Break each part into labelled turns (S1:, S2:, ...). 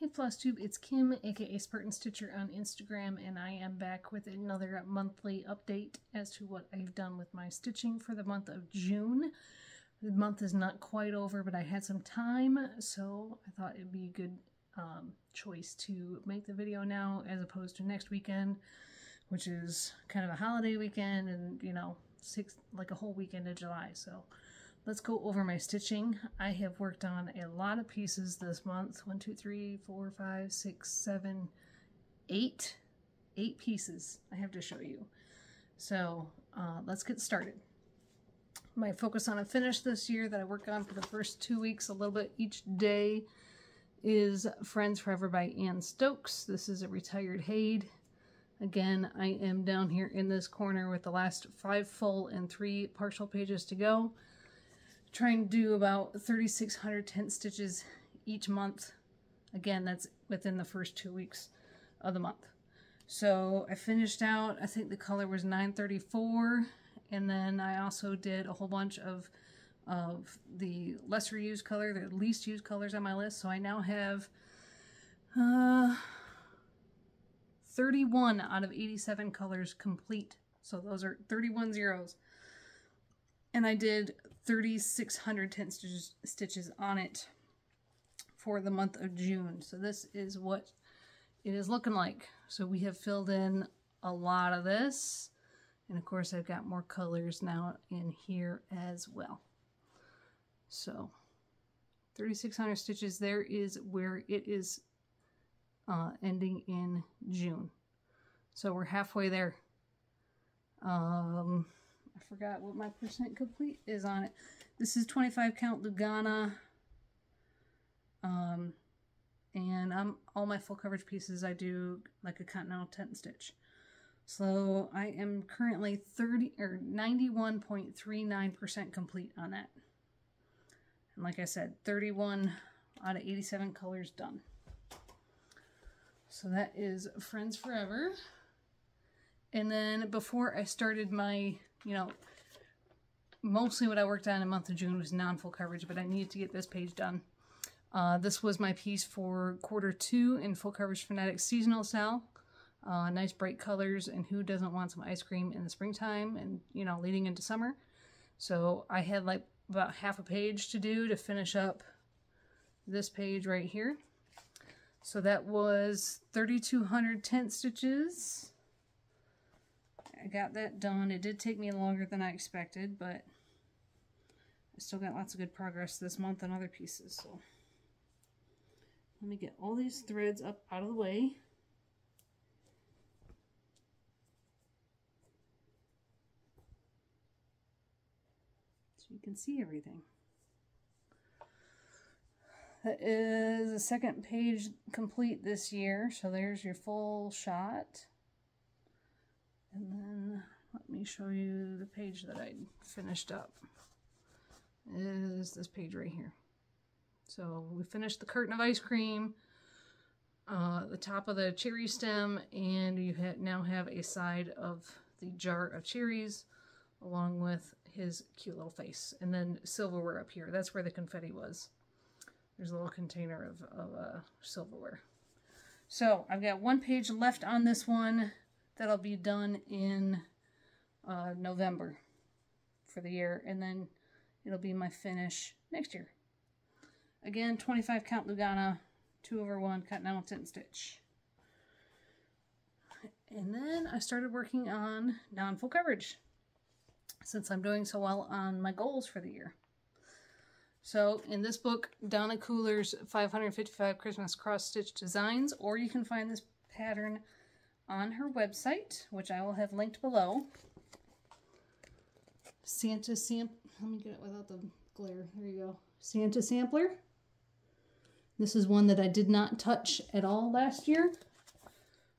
S1: Hey Flosstube, it's Kim, aka Spartan Stitcher on Instagram, and I am back with another monthly update as to what I've done with my stitching for the month of June. The month is not quite over, but I had some time, so I thought it'd be a good choice to make the video now as opposed to next weekend, which is kind of a holiday weekend and, you know, like a whole weekend of July. So let's go over my stitching. I have worked on a lot of pieces this month. 1, 2, 3, 4, 5, 6, 7, 8. 8 pieces I have to show you. So let's get started. My focus on a finish this year that I work on for the first 2 weeks, a little bit each day, is Friends Forever by Ann Stokes. This is a retired Haid. Again, I am down here in this corner with the last 5 full and 3 partial pages to go. Trying to do about 3,600 tent stitches each month. Again, that's within the first 2 weeks of the month. So I finished out, I think the color was 934, and then I also did a whole bunch of the lesser used color, the least used colors on my list. So I now have 31 out of 87 colors complete. So those are 31 zeros. And I did 3,600 tent stitches on it for the month of June. So this is what it is looking like. So we have filled in a lot of this. And of course I've got more colors now in here as well. So 3,600 stitches, there is where it is ending in June. So we're halfway there. I forgot what my percent complete is on it. This is 25 count Lugana. And all my full coverage pieces I do like a continental tent stitch. So I am currently 91.39% complete on that. And like I said, 31 out of 87 colors done. So that is Friends Forever. And then before I started my, mostly what I worked on in the month of June was non-full coverage, but I needed to get this page done. This was my piece for Q2 in full coverage Fanatics seasonal sale. Nice bright colors, and who doesn't want some ice cream in the springtime and, leading into summer. So I had like about half a page to do to finish up this page right here. So that was 3,200 tent stitches. I got that done. It did take me longer than I expected, but I still got lots of good progress this month on other pieces. So let me get all these threads up out of the way. So you can see everything. That is the second page complete this year. So there's your full shot. And then let me show you the page that I finished up. Is this page right here. So we finished the curtain of ice cream, the top of the cherry stem, and you now have a side of the jar of cherries along with his cute little face. And then silverware up here. That's where the confetti was. There's a little container of silverware. So I've got one page left on this one. That'll be done in November for the year, and then it'll be my finish next year. Again, 25 count Lugana, 2/1 continental tent stitch. And then I started working on non-full coverage since I'm doing so well on my goals for the year. So in this book, Donna Cooler's 555 Christmas cross stitch designs, or you can find this pattern on her website, which I will have linked below. Let me get it without the glare. There you go. Santa Sampler. This is one that I did not touch at all last year.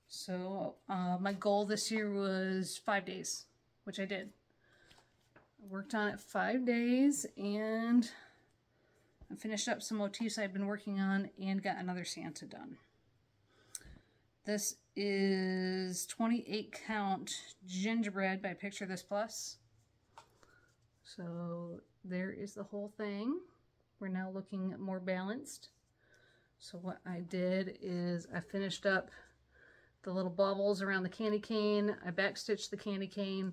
S1: So my goal this year was 5 days, which I did. I worked on it 5 days, and I finished up some motifs I've been working on and got another Santa done. This is 28 count gingerbread by Picture This Plus. So there is the whole thing. We're now looking more balanced. So what I did is I finished up the little baubles around the candy cane. I backstitched the candy cane,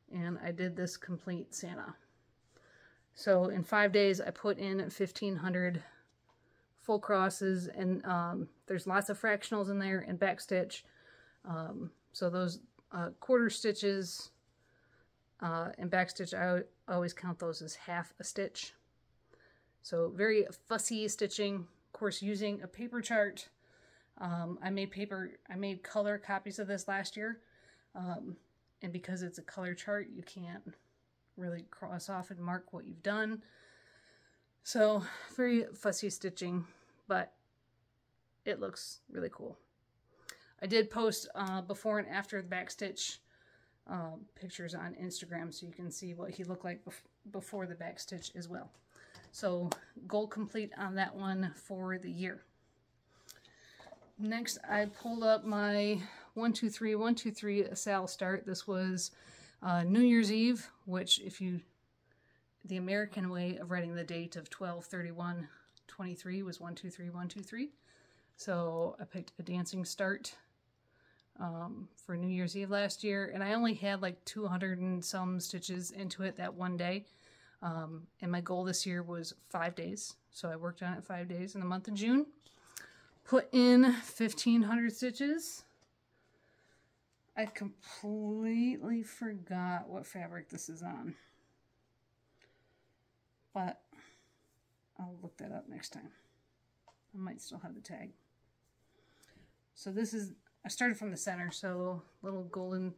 S1: and I did this complete Santa. So in 5 days, I put in 1,500 full crosses, and there's lots of fractionals in there and backstitch. So those quarter stitches and backstitch, I always count those as half a stitch. So very fussy stitching. Of course, using a paper chart. I made color copies of this last year. And because it's a color chart, you can't really cross off and mark what you've done. So very fussy stitching, but it looks really cool. I did post before and after the backstitch pictures on Instagram, so you can see what he looked like before the backstitch as well. So goal complete on that one for the year. Next, I pulled up my 123 123 Sal start. This was New Year's Eve, which the American way of writing the date of 12/31/23 was 123 123. So I picked a dancing start for New Year's Eve last year, and I only had like 200 and some stitches into it that one day. And my goal this year was 5 days. So I worked on it 5 days in the month of June. Put in 1,500 stitches. I completely forgot what fabric this is on, but I'll look that up next time. I might still have the tag. So this is, I started from the center, so little golden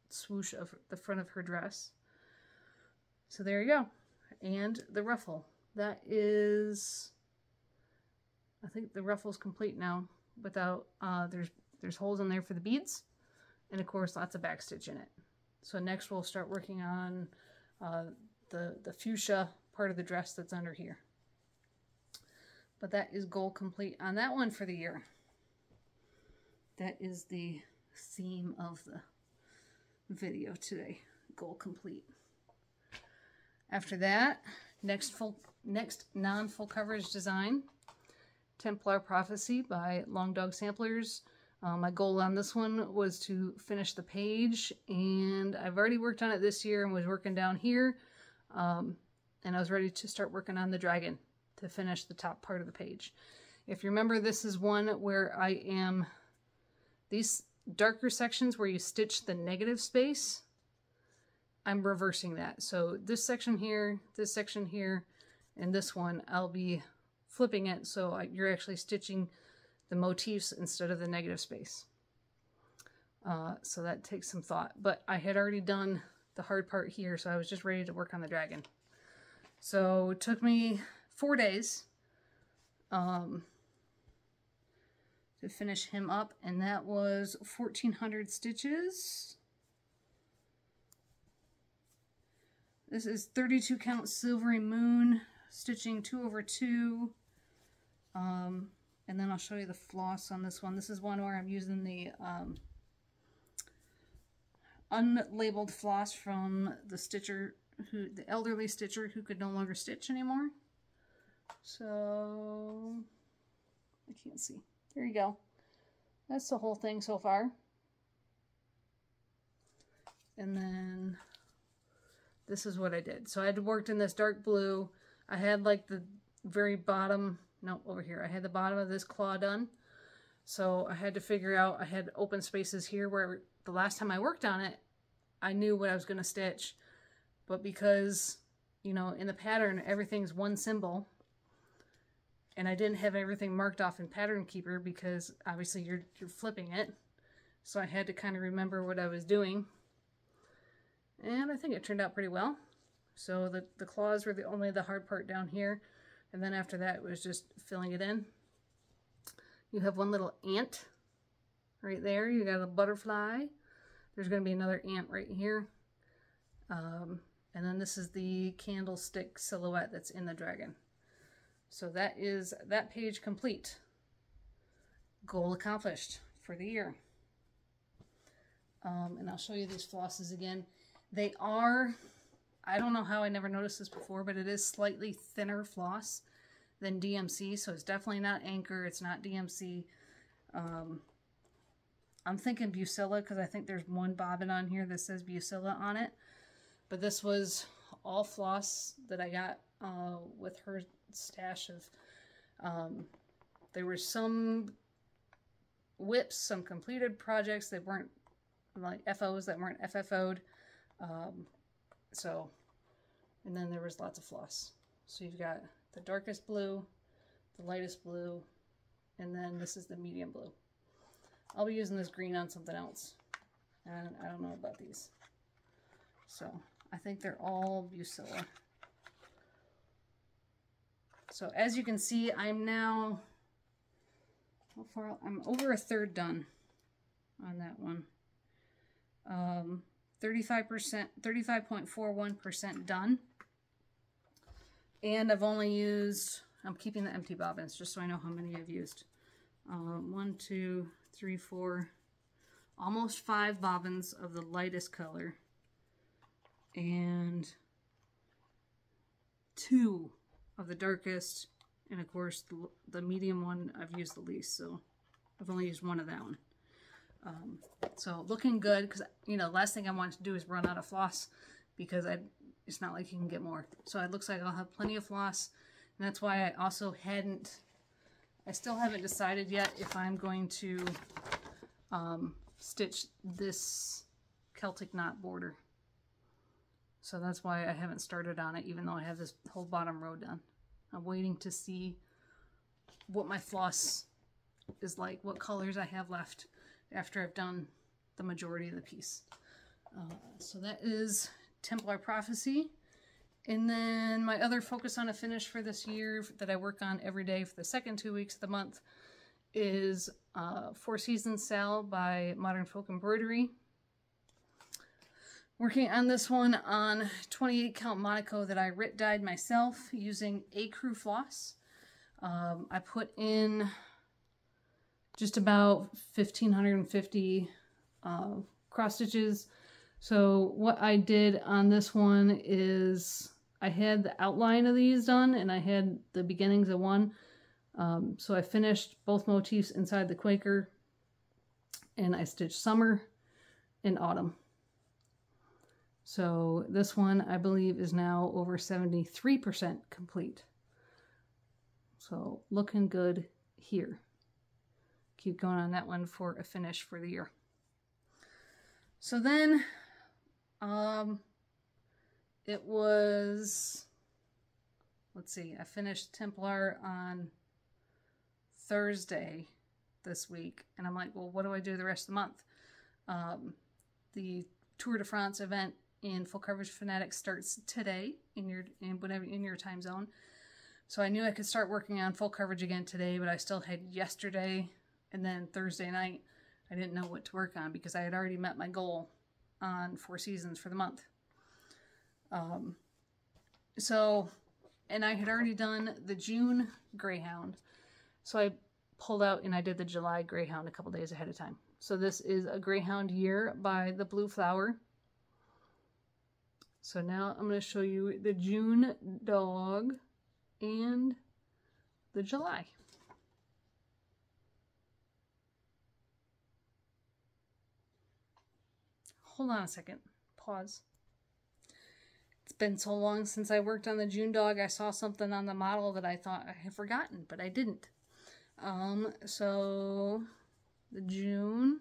S1: swoosh of the front of her dress. So there you go. And the ruffle. That is, I think the ruffle's complete now, without, there's holes in there for the beads. And of course, lots of backstitch in it. So next we'll start working on the fuchsia part of the dress that's under here. But that is goal complete on that one for the year. That is the theme of the video today. Goal complete. After that, next non-full coverage design, Templar Prophecy by Long Dog Samplers. My goal on this one was to finish the page, and I've already worked on it this year and was working down here, and I was ready to start working on the dragon to finish the top part of the page. If you remember, this is one where I am, these darker sections where you stitch the negative space, I'm reversing that. So this section here, and this one, I'll be flipping it so you're actually stitching the motifs instead of the negative space. So that takes some thought, but I had already done the hard part here, so I was just ready to work on the dragon. So it took me 4 days to finish him up, and that was 1,400 stitches. This is 32 count Silvery Moon, stitching 2/2. And then I'll show you the floss on this one. This is one where I'm using the unlabeled floss from the stitcher, the elderly stitcher who could no longer stitch anymore. So I can't see. There you go. That's the whole thing so far. And then this is what I did. So I had worked in this dark blue. I had like the very bottom, no, over here. I had the bottom of this claw done. So I had to figure out, I had open spaces here where the last time I worked on it, I knew what I was going to stitch. But because, you know, in the pattern, everything's one symbol, and I didn't have everything marked off in Pattern Keeper because obviously you're flipping it. So I had to kind of remember what I was doing. And I think it turned out pretty well. So the claws were only the hard part down here. And then after that, it was just filling it in. You have one little ant right there. You got a butterfly. There's going to be another ant right here. And then this is the candlestick silhouette that's in the dragon. So that is that page complete. Goal accomplished for the year. And I'll show you these flosses again. They are, I don't know how I never noticed this before, but it is slightly thinner floss than DMC, so it's definitely not Anchor, it's not DMC. I'm thinking Bucilla because I think there's one bobbin on here that says Bucilla on it. But this was all floss that I got with her stash of, there were some whips, some completed projects that weren't like FOs that weren't FFO'd. And then there was lots of floss. So you've got the darkest blue, the lightest blue, and then this is the medium blue. I'll be using this green on something else. And I don't know about these. So I think they're all Bucilla. So as you can see, I'm now, how far? I'm over a third done on that one. 35.41% done. And I've only used, I'm keeping the empty bobbins just so I know how many I've used. 1, 2, 3, 4, almost 5 bobbins of the lightest color. And 2 of the darkest. And of course the medium one I've used the least, so I've only used 1 of that one. So looking good, because you know, last thing I want to do is run out of floss, because it's not like you can get more. So it looks like I'll have plenty of floss, and that's why I also I still haven't decided yet if I'm going to stitch this Celtic knot border. So that's why I haven't started on it, even though I have this whole bottom row done. I'm waiting to see what my floss is like, what colors I have left after I've done the majority of the piece. So that is Templar Prophecy. And then my other focus on a finish for this year that I work on every day for the second 2 weeks of the month is Four Seasons Sal by Modern Folk Embroidery. Working on this one on 28 count Monaco that I Rit dyed myself using Ecru floss. I put in just about 1,550 cross stitches. So what I did on this one is I had the outline of these done and I had the beginnings of one. So I finished both motifs inside the Quaker and I stitched summer and autumn. So this one I believe is now over 73% complete. So looking good here. Keep going on that one for a finish for the year. So then it was, let's see, I finished Templar on Thursday this week, and I'm like, well, what do I do the rest of the month? The Tour de France event in full coverage Fanatics starts today in your time zone. So I knew I could start working on full coverage again today, but I still had yesterday and then Thursday night. I didn't know what to work on because I had already met my goal on 4 seasons for the month. And I had already done the June Greyhound. So I pulled out and I did the July Greyhound a couple days ahead of time. So this is a Greyhound Year by the Blue Flower. So now I'm going to show you the June dog and the July. Hold on a second. Pause. It's been so long since I worked on the June dog. I saw something on the model that I thought I had forgotten, but I didn't. So the June,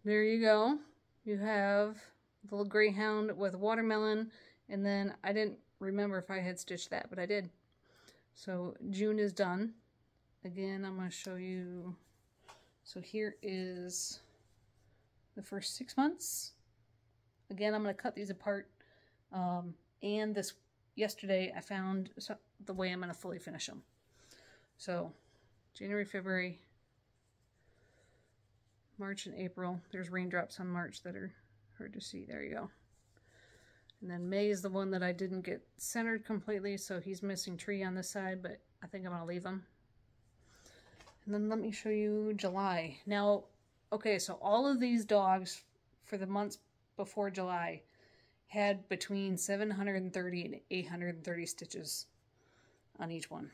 S1: there you go. You have the little Greyhound with watermelon, and then I didn't remember if I had stitched that, but I did. So June is done. Again, I'm going to show you. So here is the first 6 months. Again, I'm going to cut these apart. And this yesterday I found the way I'm going to fully finish them. So January, February, March, and April. There's raindrops on March that are hard to see. There you go. And then May is the one that I didn't get centered completely, so he's missing tree on this side, but I think I'm going to leave him. And then let me show you July. Now, okay, so all of these dogs for the months before July had between 730 and 830 stitches on each one.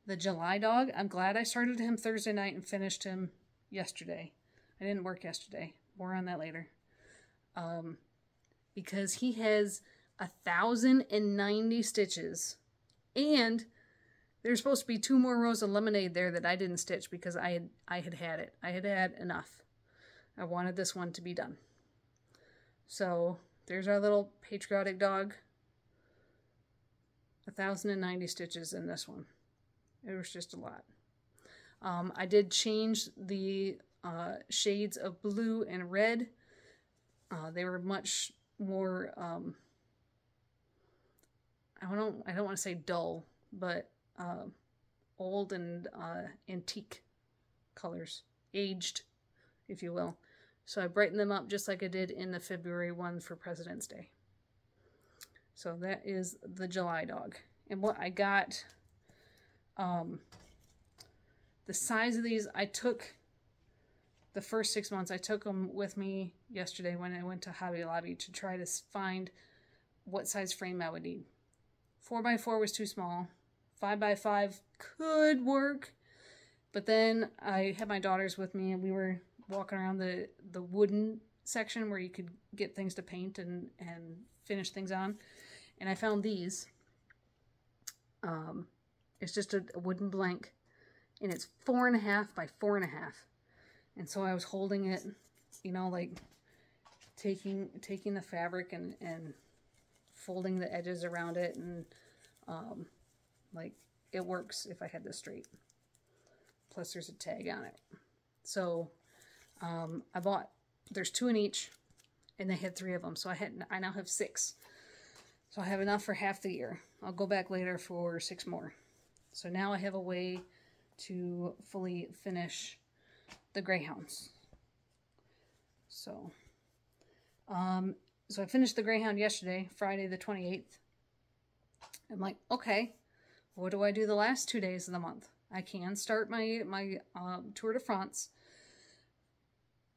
S1: The July dog, I'm glad I started him Thursday night and finished him yesterday. I didn't work yesterday. More on that later. Because he has 1,090 stitches. And there's supposed to be 2 more rows of lemonade there that I didn't stitch because I had it. I had had enough. I wanted this one to be done. So there's our little patriotic dog. 1,090 stitches in this one. It was just a lot. I did change the shades of blue and red. They were much more, I don't want to say dull, but old and antique colors. Aged, if you will. So I brightened them up just like I did in the February one for President's Day. So that is the July dog. And what I got, the size of these, I took the first 6 months, I took them with me yesterday when I went to Hobby Lobby to try to find what size frame I would need. 4x4 was too small. 5x5 could work. But then I had my daughters with me and we were walking around the wooden section where you could get things to paint and finish things on. And I found these. It's just a wooden blank. And it's 4.5 by 4.5. And so I was holding it, you know, like taking the fabric and folding the edges around it. And like it works if I had this straight. Plus there's a tag on it. So I bought, there's 2 in each, and they had 3 of them. So I now have 6. So I have enough for half the year. I'll go back later for 6 more. So now I have a way to fully finish the Greyhounds. So, so I finished the Greyhound yesterday, Friday the 28th. I'm like, okay, what do I do the last 2 days of the month? I can start my Tour de France,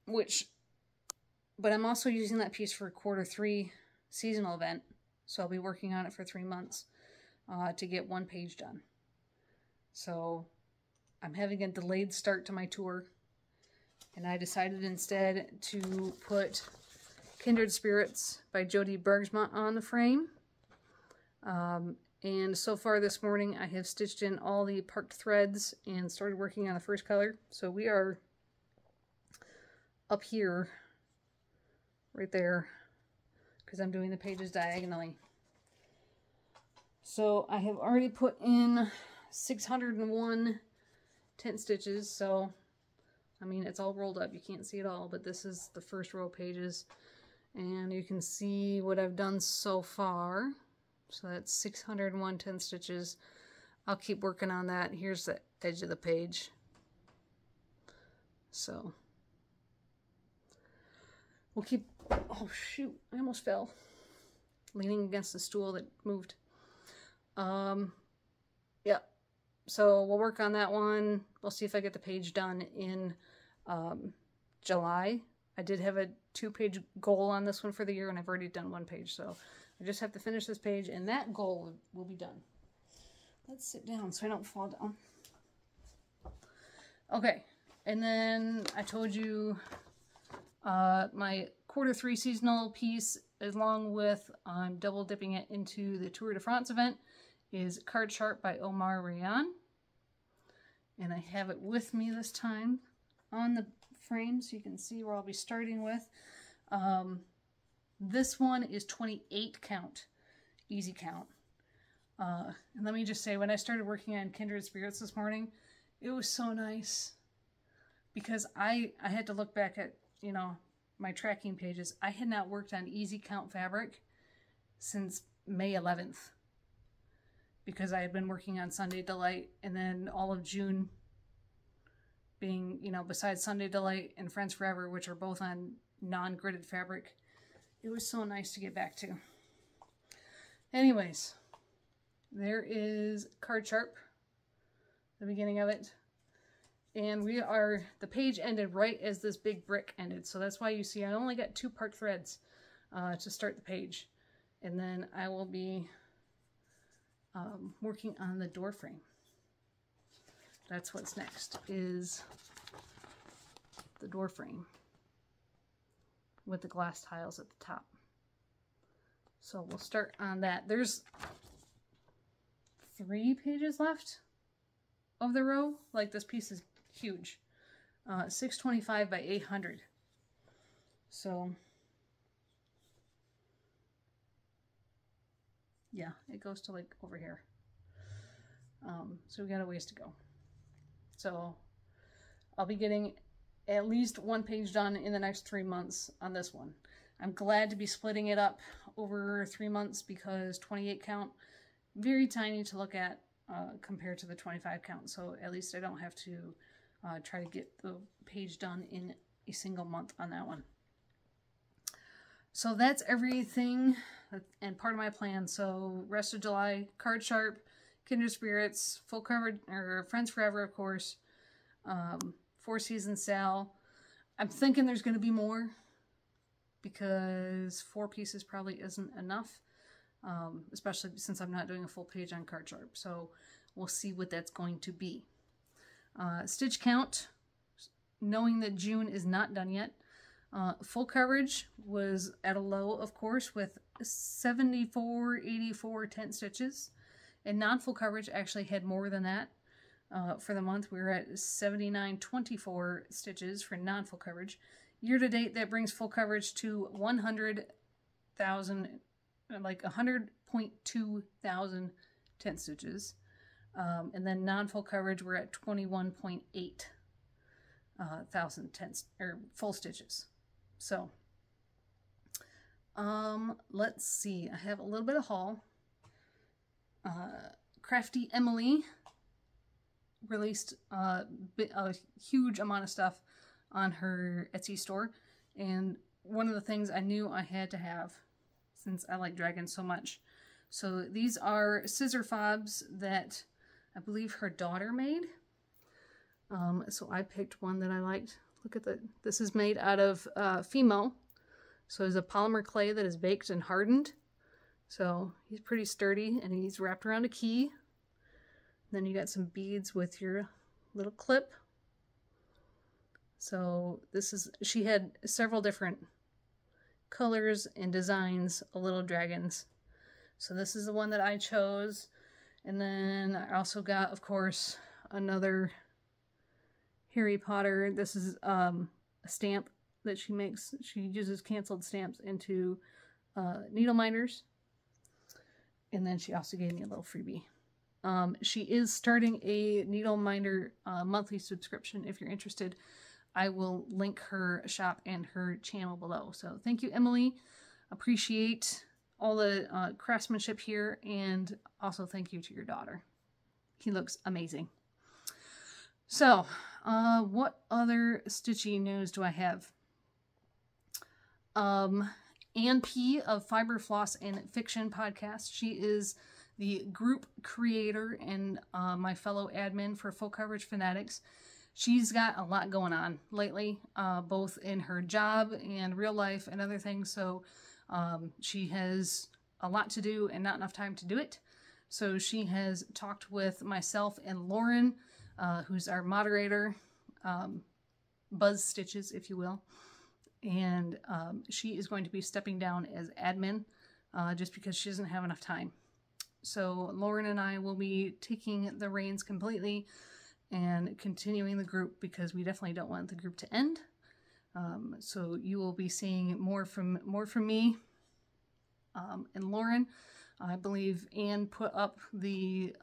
S1: but I'm also using that piece for Q3 seasonal event. So I'll be working on it for 3 months to get 1 page done. So I'm having a delayed start to my tour. And I decided instead to put Kindred Spirits by Jody Bergsma on the frame. And so far this morning I have stitched in all the parked threads and started working on the first color. So we are up here, right there, because I'm doing the pages diagonally. So I have already put in 601 tent stitches. So, I mean, it's all rolled up. You can't see it all, but this is the first row of pages. And you can see what I've done so far. So that's 601 tent stitches. I'll keep working on that. Here's the edge of the page. So we'll keep, oh shoot, I almost fell. Leaning against the stool that moved. Yeah. So we'll work on that one. We'll see if I get the page done in July. I did have a 2-page goal on this one for the year, and I've already done 1 page. So I just have to finish this page, and that goal will be done. Let's sit down so I don't fall down. Okay, and then I told you my Q3 seasonal piece, along with double dipping it into the Tour de France event, is Card Sharp by Omar Rayan. And I have it with me this time on the frame so you can see where I'll be starting with. This one is 28 count, easy count. And let me just say, when I started working on Kindred Spirits this morning, it was so nice because I had to look back at, you know, my tracking pages. I had not worked on easy count fabric since May 11th because I had been working on Sunday Delight, and then all of June being, you know, besides Sunday Delight and Friends Forever, which are both on non-gridded fabric. It was so nice to get back to. Anyways, there is Card Sharp, the beginning of it. And the page ended right as this big brick ended. So that's why you see I only got 2 part threads to start the page. And then I will be working on the door frame. that's what's next, is the door frame with the glass tiles at the top. So we'll start on that. There's 3 pages left of the row. Like, this piece is huge. 625 by 800. So yeah, it goes to like over here. So we got a ways to go. So I'll be getting at least 1 page done in the next 3 months on this one. I'm glad to be splitting it up over 3 months because 28 count, very tiny to look at compared to the 25 count. So at least I don't have to try to get the page done in a single month on that one. So that's everything and part of my plan. So rest of July, Card Sharp, Kindred Spirits, full coverage, or Friends Forever, of course. 4 Seasons Sal. I'm thinking there's going to be more because 4 pieces probably isn't enough, especially since I'm not doing a full page on Card Sharp. So we'll see what that's going to be. Stitch count, knowing that June is not done yet. Full coverage was at a low, of course, with 74.84 tent stitches. And non-full coverage actually had more than that. For the month, we were at 79.24 stitches for non-full coverage. Year to date, that brings full coverage to 100,000, like 100.2 thousand tent stitches. And then non-full coverage, we're at 21.8 thousand tents or full stitches. So, let's see. I have a little bit of haul. Crafty Emily released a huge amount of stuff on her Etsy store, and one of the things I knew I had to have since I like dragons so much. So these are scissor fobs that I believe her daughter made. So I picked one that I liked. Look at this is made out of Fimo. So it's a polymer clay that is baked and hardened. So he's pretty sturdy, and he's wrapped around a key. Then you got some beads with your little clip. So this is, she had several different colors and designs of little dragons. So this is the one that I chose. And then I also got, of course, another Harry Potter. This is a stamp that she makes. She uses canceled stamps into needle minders. And then she also gave me a little freebie. She is starting a needle minder monthly subscription. If you're interested, I will link her shop and her channel below. So thank you, Emily. Appreciate all the craftsmanship here, and also thank you to your daughter. He looks amazing. So, what other stitchy news do I have? Ann P. of Fiber Floss and Fiction podcast. She is the group creator and my fellow admin for Full Coverage Fanatics. She's got a lot going on lately, both in her job and real life and other things. So she has a lot to do and not enough time to do it. So she has talked with myself and Lauren, who's our moderator, Buzz Stitches, if you will. And she is going to be stepping down as admin just because she doesn't have enough time. So Lauren and I will be taking the reins completely and continuing the group because we definitely don't want the group to end. So you will be seeing more from me and Lauren. I believe Anne put up the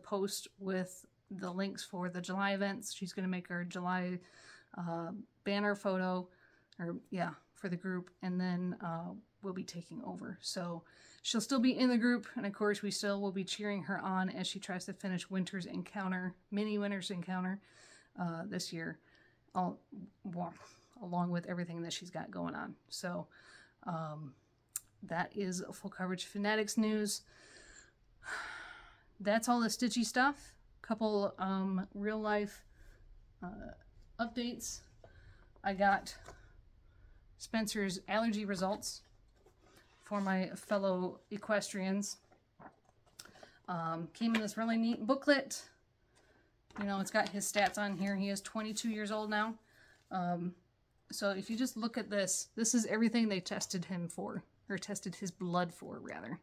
S1: post with the links for the July events. She's going to make our July banner photo, or yeah, for the group, and then we'll be taking over. So she'll still be in the group, and of course we still will be cheering her on as she tries to finish Winter's Encounter, mini Winter's Encounter this year, along with everything that she's got going on. So that is Full Coverage Fanatics news. That's all the stitchy stuff. Couple real life updates. I got Spencer's allergy results for my fellow equestrians. Came in this really neat booklet. You know, it's got his stats on here. He is 22 years old now. So if you just look at this, this is everything they tested him for, or tested his blood for, rather.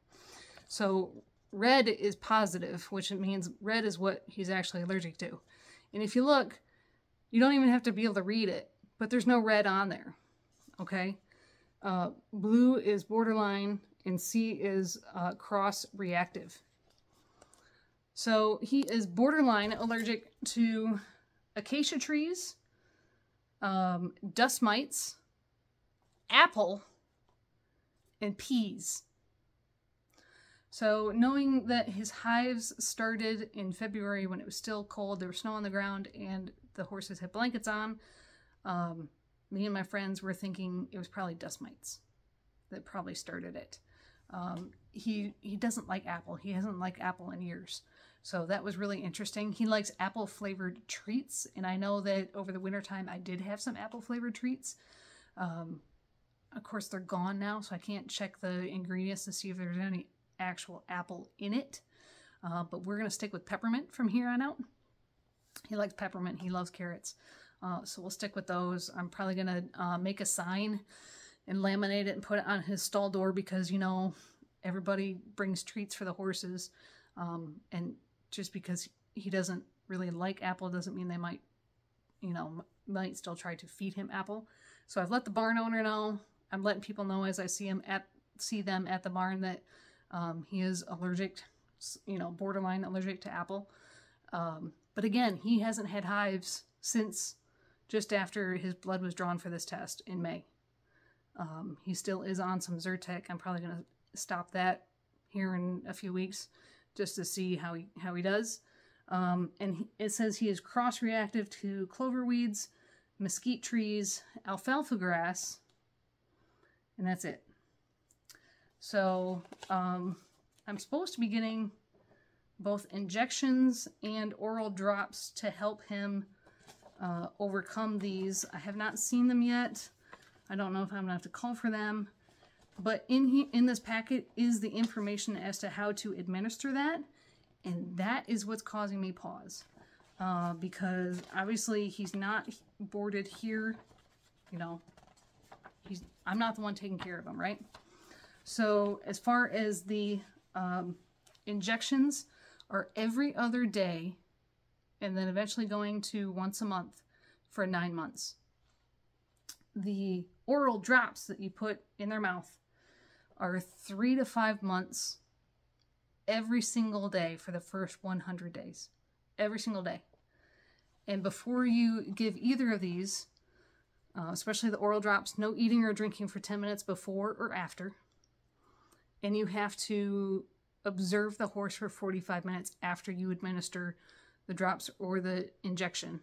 S1: So red is positive, which means red is what he's actually allergic to. And if you look, you don't even have to be able to read it, but there's no red on there, okay? Blue is borderline, and C is cross-reactive. So he is borderline allergic to acacia trees, dust mites, apple, and peas. So knowing that his hives started in February when it was still cold, there was snow on the ground, and the horses had blankets on, me and my friends were thinking it was probably dust mites that probably started it. He doesn't like apple. He hasn't liked apple in years. So that was really interesting. He likes apple flavored treats. And I know that over the wintertime I did have some apple flavored treats. Of course they're gone now, so I can't check the ingredients to see if there's any actual apple in it. But we're going to stick with peppermint from here on out. He likes peppermint. He loves carrots. So we'll stick with those. I'm probably going to make a sign and laminate it and put it on his stall door because, you know, everybody brings treats for the horses. And just because he doesn't really like apple doesn't mean they might, you know, might still try to feed him apple. So I've let the barn owner know. I'm letting people know as I see them at the barn that he is allergic, you know, borderline allergic to apple. But again, he hasn't had hives since just after his blood was drawn for this test in May. He still is on some Zyrtec. I'm probably going to stop that here in a few weeks just to see how he does. And it says he is cross-reactive to clover weeds, mesquite trees, alfalfa grass, and that's it. So I'm supposed to be getting both injections and oral drops to help him overcome these. I have not seen them yet. I don't know if I'm going to have to call for them. But in this packet is the information as to how to administer that. And that is what's causing me pause. Because obviously he's not boarded here. You know, I'm not the one taking care of him, right? So as far as the injections are every other day, and then eventually going to once a month for 9 months. The oral drops that you put in their mouth are 3 to 5 months every single day for the first 100 days. Every single day. And before you give either of these, especially the oral drops, no eating or drinking for 10 minutes before or after. And you have to observe the horse for 45 minutes after you administer the drops or the injection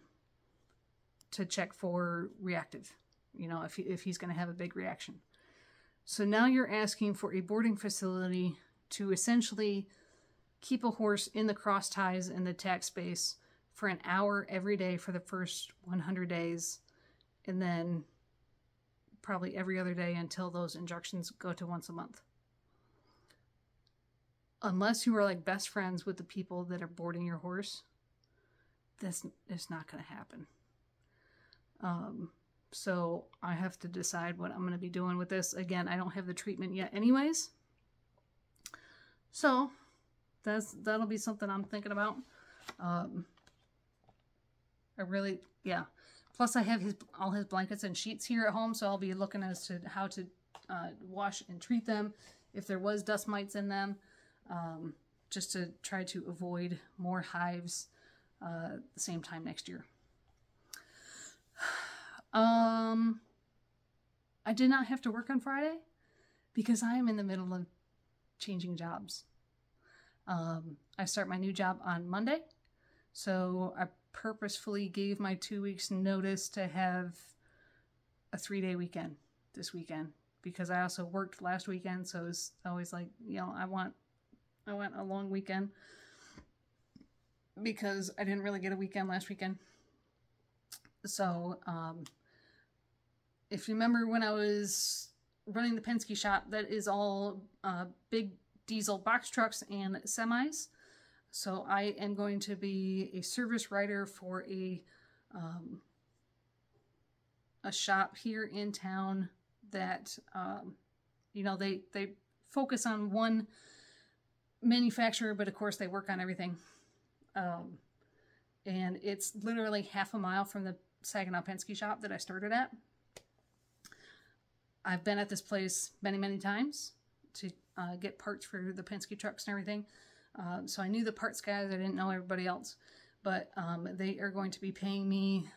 S1: to check for reactive, you know, if he's going to have a big reaction. So now you're asking for a boarding facility to essentially keep a horse in the cross ties in the tack space for an hour every day for the first 100 days, and then probably every other day until those injections go to once a month. Unless you are like best friends with the people that are boarding your horse, this is not going to happen. So I have to decide what I'm going to be doing with this. Again, I don't have the treatment yet anyways. So that'll be something I'm thinking about. Yeah. Plus I have all his blankets and sheets here at home, so I'll be looking as to how to wash and treat them if there was dust mites in them, just to try to avoid more hives the same time next year. I did not have to work on Friday because I am in the middle of changing jobs. I start my new job on Monday, so I purposefully gave my 2 weeks notice to have a 3-day weekend this weekend because I also worked last weekend, so it's always like, you know, I want a long weekend because I didn't really get a weekend last weekend. So, if you remember when I was running the Penske shop, that is all big diesel box trucks and semis. So I am going to be a service writer for a shop here in town that, you know, they focus on one manufacturer, but of course they work on everything. And it's literally half a mile from the Saginaw Penske shop that I started at. I've been at this place many, many times to get parts for the Penske trucks and everything. So I knew the parts guys. I didn't know everybody else. But they are going to be paying me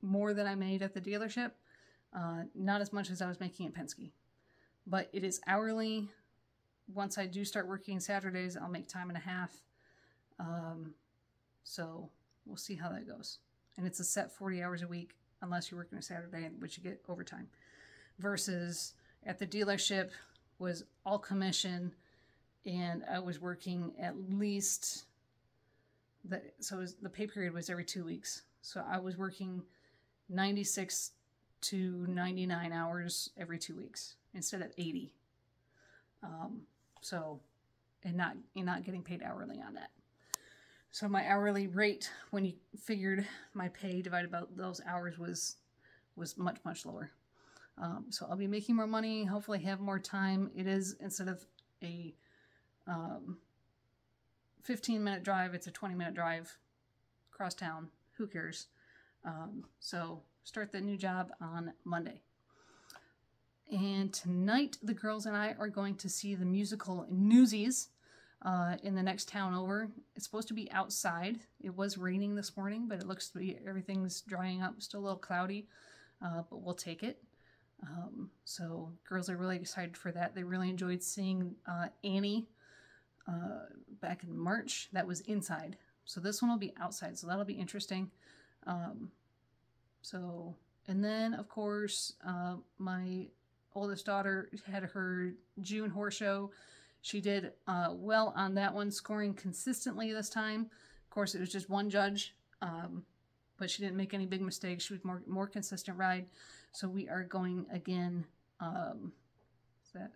S1: more than I made at the dealership. Not as much as I was making at Penske. But it is hourly. Once I do start working Saturdays, I'll make time and a half. So we'll see how that goes. And it's a set 40 hours a week, unless you're working a Saturday, which you get overtime. Versus at the dealership was all commission, and I was working at least, the pay period was every 2 weeks. So I was working 96 to 99 hours every 2 weeks instead of 80. And not getting paid hourly on that. So my hourly rate, when you figured my pay divided by those hours, was much, much lower. So I'll be making more money, hopefully have more time. It is, instead of a 15-minute drive, it's a 20-minute drive across town. Who cares? So start the new job on Monday. And tonight, the girls and I are going to see the musical Newsies in the next town over. It's supposed to be outside. It was raining this morning, but it looks to be everything's drying up. Still a little cloudy, but we'll take it. So girls are really excited for that. They really enjoyed seeing Annie back in March. That was inside. So this one will be outside, so that'll be interesting. And then, of course, my oldest daughter had her June horse show. She did well on that one, scoring consistently this time. Of course, it was just one judge, but she didn't make any big mistakes. She was more consistent ride. So we are going again. Is that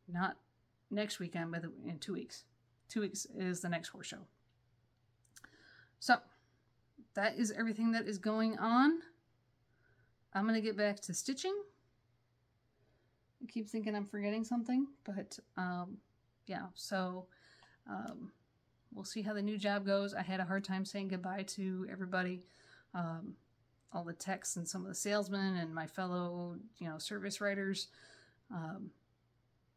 S1: not next weekend, but in 2 weeks. 2 weeks is the next horse show. So that is everything that is going on. I'm going to get back to stitching. I keep thinking I'm forgetting something, but yeah, so we'll see how the new job goes. I had a hard time saying goodbye to everybody, all the techs and some of the salesmen and my fellow, service writers,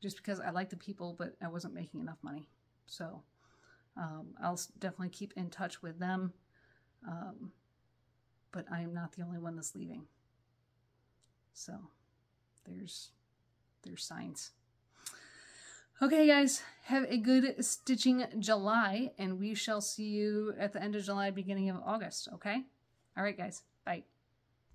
S1: just because I like the people, but I wasn't making enough money. So I'll definitely keep in touch with them, but I am not the only one that's leaving. So there's signs. Okay, guys, have a good stitching July, and we shall see you at the end of July, beginning of August, okay? All right, guys, bye.